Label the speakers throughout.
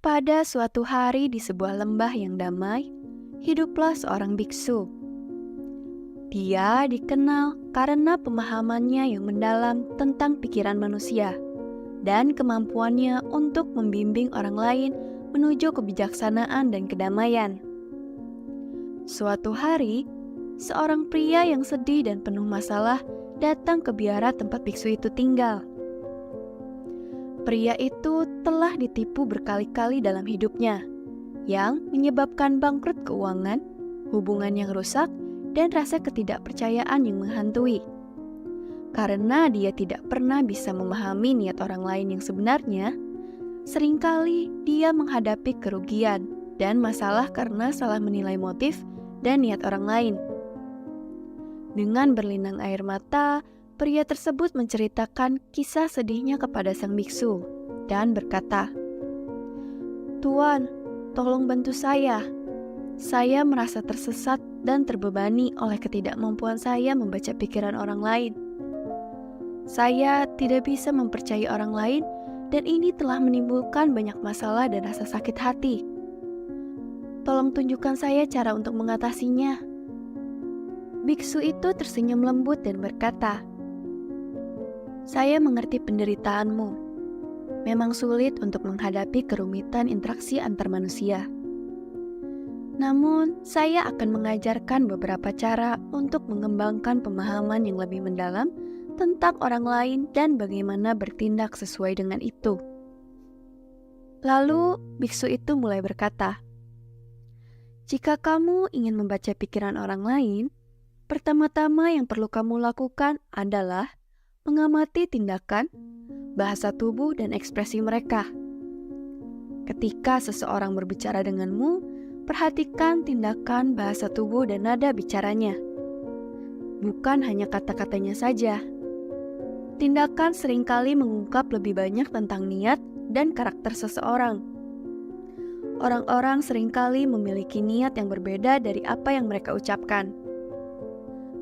Speaker 1: Pada suatu hari di sebuah lembah yang damai, hiduplah seorang biksu. Dia dikenal karena pemahamannya yang mendalam tentang pikiran manusia dan kemampuannya untuk membimbing orang lain menuju kebijaksanaan dan kedamaian. Suatu hari, seorang pria yang sedih dan penuh masalah datang ke biara tempat biksu itu tinggal. Pria itu telah ditipu berkali-kali dalam hidupnya, yang menyebabkan bangkrut keuangan, hubungan yang rusak, dan rasa ketidakpercayaan yang menghantui. Karena dia tidak pernah bisa memahami niat orang lain yang sebenarnya, seringkali dia menghadapi kerugian dan masalah karena salah menilai motif dan niat orang lain. Dengan berlinang air mata, pria tersebut menceritakan kisah sedihnya kepada sang biksu dan berkata, "Tuan, tolong bantu saya. Saya merasa tersesat dan terbebani oleh ketidakmampuan saya membaca pikiran orang lain. Saya tidak bisa mempercayai orang lain dan ini telah menimbulkan banyak masalah dan rasa sakit hati. Tolong tunjukkan saya cara untuk mengatasinya." Biksu itu tersenyum lembut dan berkata, "Saya mengerti penderitaanmu. Memang sulit untuk menghadapi kerumitan interaksi antar manusia. Namun, saya akan mengajarkan beberapa cara untuk mengembangkan pemahaman yang lebih mendalam tentang orang lain dan bagaimana bertindak sesuai dengan itu." Lalu, biksu itu mulai berkata, "Jika kamu ingin membaca pikiran orang lain, pertama-tama yang perlu kamu lakukan adalah mengamati tindakan, bahasa tubuh, dan ekspresi mereka. Ketika seseorang berbicara denganmu, perhatikan tindakan, bahasa tubuh, dan nada bicaranya. Bukan hanya kata-katanya saja. Tindakan seringkali mengungkap lebih banyak tentang niat dan karakter seseorang. Orang-orang seringkali memiliki niat yang berbeda dari apa yang mereka ucapkan.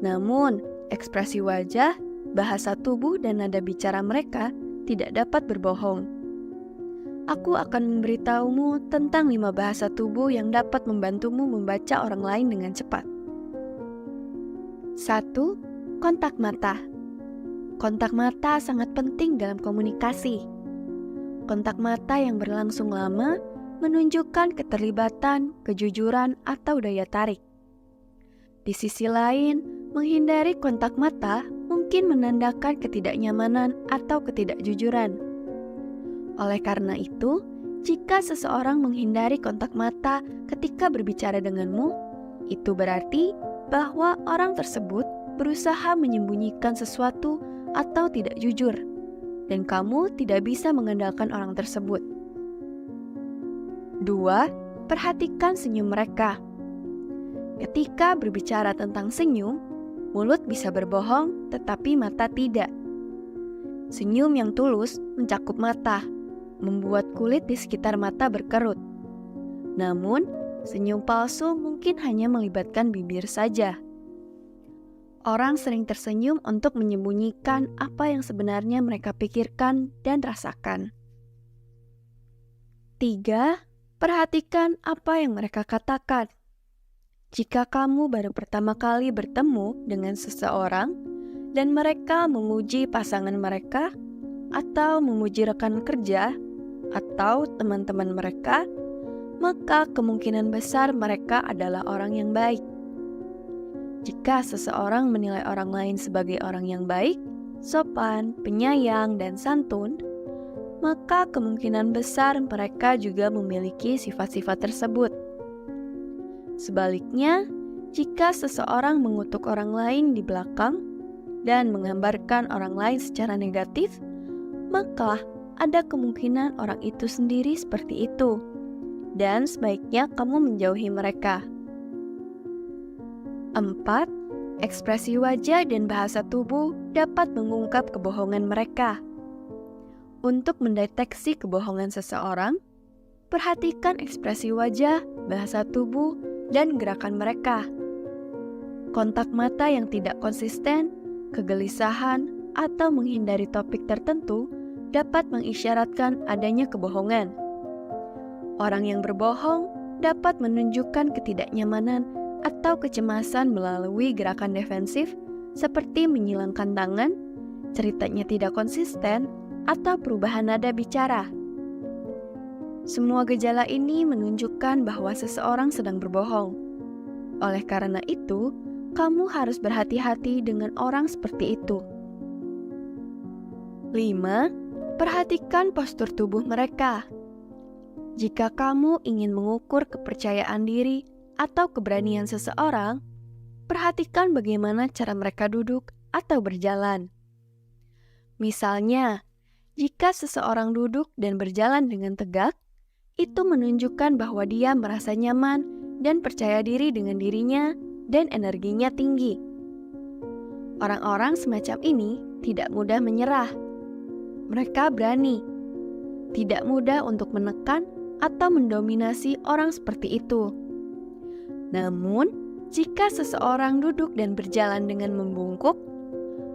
Speaker 1: Namun, ekspresi wajah, bahasa tubuh, dan nada bicara mereka tidak dapat berbohong. Aku akan memberitahumu tentang 5 bahasa tubuh yang dapat membantumu membaca orang lain dengan cepat. 1. Kontak mata. Kontak mata sangat penting dalam komunikasi. Kontak mata yang berlangsung lama menunjukkan keterlibatan, kejujuran, atau daya tarik. Di sisi lain, menghindari kontak mata mungkin menandakan ketidaknyamanan atau ketidakjujuran. Oleh karena itu, jika seseorang menghindari kontak mata ketika berbicara denganmu, itu berarti bahwa orang tersebut berusaha menyembunyikan sesuatu atau tidak jujur, dan kamu tidak bisa mengandalkan orang tersebut. 2. Perhatikan senyum mereka. Ketika berbicara tentang senyum, mulut bisa berbohong, tetapi mata tidak. Senyum yang tulus mencakup mata, membuat kulit di sekitar mata berkerut. Namun, senyum palsu mungkin hanya melibatkan bibir saja. Orang sering tersenyum untuk menyembunyikan apa yang sebenarnya mereka pikirkan dan rasakan. 3. Perhatikan apa yang mereka katakan. Jika kamu baru pertama kali bertemu dengan seseorang dan mereka memuji pasangan mereka, atau memuji rekan kerja, atau teman-teman mereka, maka kemungkinan besar mereka adalah orang yang baik. Jika seseorang menilai orang lain sebagai orang yang baik, sopan, penyayang, dan santun, maka kemungkinan besar mereka juga memiliki sifat-sifat tersebut. Sebaliknya, jika seseorang mengutuk orang lain di belakang dan menggambarkan orang lain secara negatif, maka ada kemungkinan orang itu sendiri seperti itu, dan sebaiknya kamu menjauhi mereka. 4. Ekspresi wajah dan bahasa tubuh dapat mengungkap kebohongan mereka. Untuk mendeteksi kebohongan seseorang, perhatikan ekspresi wajah, bahasa tubuh, dan gerakan mereka. Kontak mata yang tidak konsisten, kegelisahan, atau menghindari topik tertentu dapat mengisyaratkan adanya kebohongan. Orang yang berbohong dapat menunjukkan ketidaknyamanan atau kecemasan melalui gerakan defensif seperti menyilangkan tangan, ceritanya tidak konsisten, atau perubahan nada bicara. Semua gejala ini menunjukkan bahwa seseorang sedang berbohong. Oleh karena itu, kamu harus berhati-hati dengan orang seperti itu. 5. Perhatikan postur tubuh mereka. Jika kamu ingin mengukur kepercayaan diri atau keberanian seseorang, perhatikan bagaimana cara mereka duduk atau berjalan. Misalnya, jika seseorang duduk dan berjalan dengan tegak, itu menunjukkan bahwa dia merasa nyaman dan percaya diri dengan dirinya dan energinya tinggi. Orang-orang semacam ini tidak mudah menyerah. Mereka berani, tidak mudah untuk menekan atau mendominasi orang seperti itu. Namun, jika seseorang duduk dan berjalan dengan membungkuk,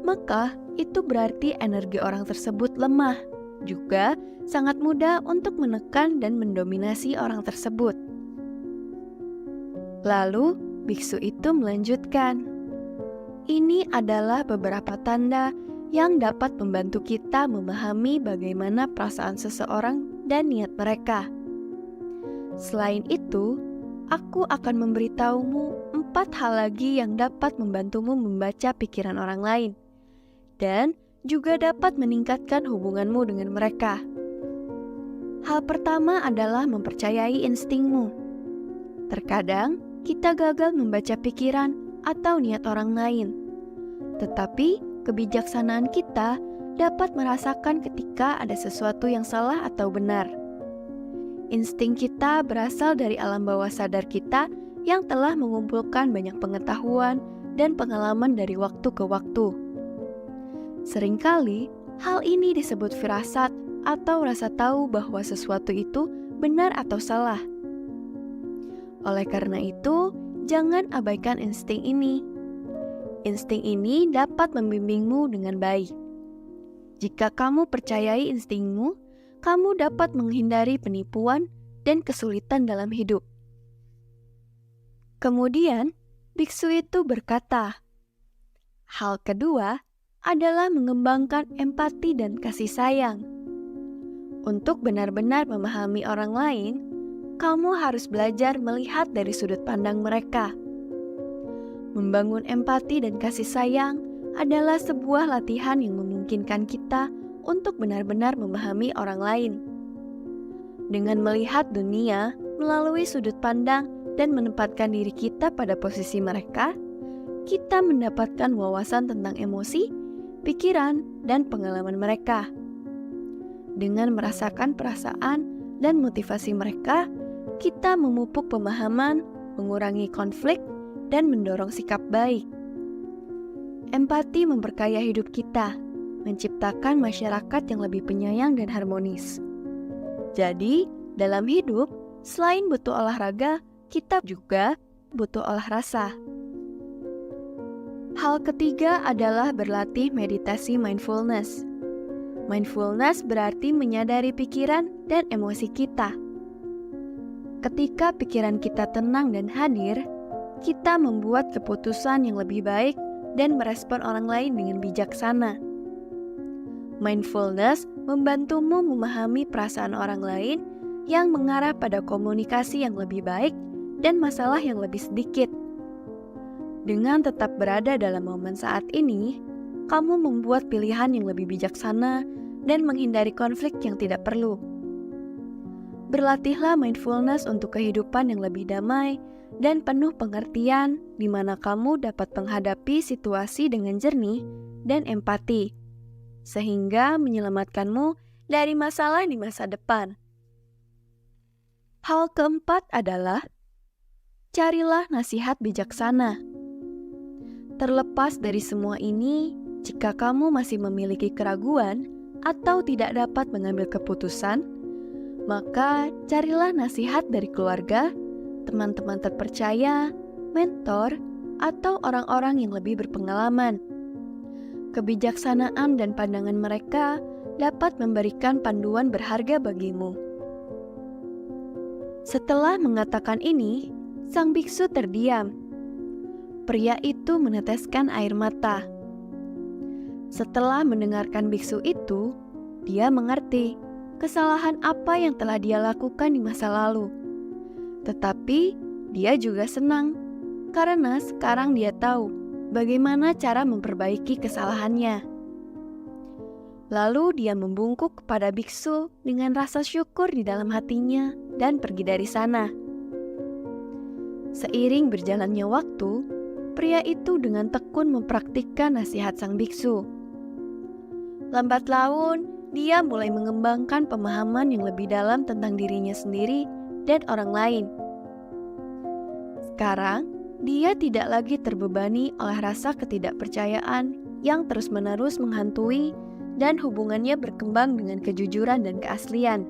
Speaker 1: maka itu berarti energi orang tersebut lemah, juga sangat mudah untuk menekan dan mendominasi orang tersebut. Lalu, biksu itu melanjutkan, ini adalah beberapa tanda yang dapat membantu kita memahami bagaimana perasaan seseorang dan niat mereka. Selain itu, aku akan memberitahumu 4 hal lagi yang dapat membantumu membaca pikiran orang lain, dan juga dapat meningkatkan hubunganmu dengan mereka. Hal pertama adalah mempercayai instingmu. Terkadang, kita gagal membaca pikiran atau niat orang lain. Tetapi, kebijaksanaan kita dapat merasakan ketika ada sesuatu yang salah atau benar. Insting kita berasal dari alam bawah sadar kita yang telah mengumpulkan banyak pengetahuan dan pengalaman dari waktu ke waktu. Seringkali, hal ini disebut firasat atau rasa tahu bahwa sesuatu itu benar atau salah. Oleh karena itu, jangan abaikan insting ini. Insting ini dapat membimbingmu dengan baik. Jika kamu percayai instingmu, kamu dapat menghindari penipuan dan kesulitan dalam hidup. Kemudian, biksu itu berkata, hal kedua adalah mengembangkan empati dan kasih sayang. Untuk benar-benar memahami orang lain, kamu harus belajar melihat dari sudut pandang mereka. Membangun empati dan kasih sayang adalah sebuah latihan yang memungkinkan kita untuk benar-benar memahami orang lain. Dengan melihat dunia melalui sudut pandang dan menempatkan diri kita pada posisi mereka, kita mendapatkan wawasan tentang emosi, pikiran, dan pengalaman mereka. Dengan merasakan perasaan dan motivasi mereka, kita memupuk pemahaman, mengurangi konflik, dan mendorong sikap baik. Empati memperkaya hidup kita, menciptakan masyarakat yang lebih penyayang dan harmonis. Jadi, dalam hidup, selain butuh olahraga, kita juga butuh olah rasa. Hal ketiga adalah berlatih meditasi mindfulness. Mindfulness berarti menyadari pikiran dan emosi kita. Ketika pikiran kita tenang dan hadir, kita membuat keputusan yang lebih baik dan merespon orang lain dengan bijaksana. Mindfulness membantumu memahami perasaan orang lain yang mengarah pada komunikasi yang lebih baik dan masalah yang lebih sedikit. Dengan tetap berada dalam momen saat ini, kamu membuat pilihan yang lebih bijaksana dan menghindari konflik yang tidak perlu. Berlatihlah mindfulness untuk kehidupan yang lebih damai dan penuh pengertian, di mana kamu dapat menghadapi situasi dengan jernih dan empati, sehingga menyelamatkanmu dari masalah di masa depan. Hal keempat adalah, carilah nasihat bijaksana. Terlepas dari semua ini, jika kamu masih memiliki keraguan atau tidak dapat mengambil keputusan, maka carilah nasihat dari keluarga, teman-teman terpercaya, mentor, atau orang-orang yang lebih berpengalaman. Kebijaksanaan dan pandangan mereka dapat memberikan panduan berharga bagimu. Setelah mengatakan ini, sang biksu terdiam. Pria itu meneteskan air mata. Setelah mendengarkan biksu itu, dia mengerti kesalahan apa yang telah dia lakukan di masa lalu. Tetapi dia juga senang karena sekarang dia tahu bagaimana cara memperbaiki kesalahannya. Lalu dia membungkuk kepada biksu dengan rasa syukur di dalam hatinya dan pergi dari sana. Seiring berjalannya waktu, pria itu dengan tekun mempraktikkan nasihat sang biksu. Lambat laun, dia mulai mengembangkan pemahaman yang lebih dalam tentang dirinya sendiri dan orang lain. Sekarang, dia tidak lagi terbebani oleh rasa ketidakpercayaan yang terus-menerus menghantui dan hubungannya berkembang dengan kejujuran dan keaslian.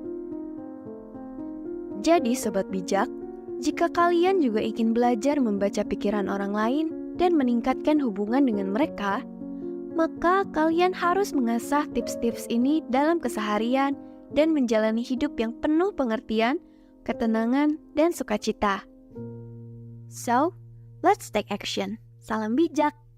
Speaker 1: Jadi sobat bijak, jika kalian juga ingin belajar membaca pikiran orang lain dan meningkatkan hubungan dengan mereka, maka kalian harus mengasah tips-tips ini dalam keseharian dan menjalani hidup yang penuh pengertian, ketenangan, dan sukacita. So, let's take action. Salam bijak!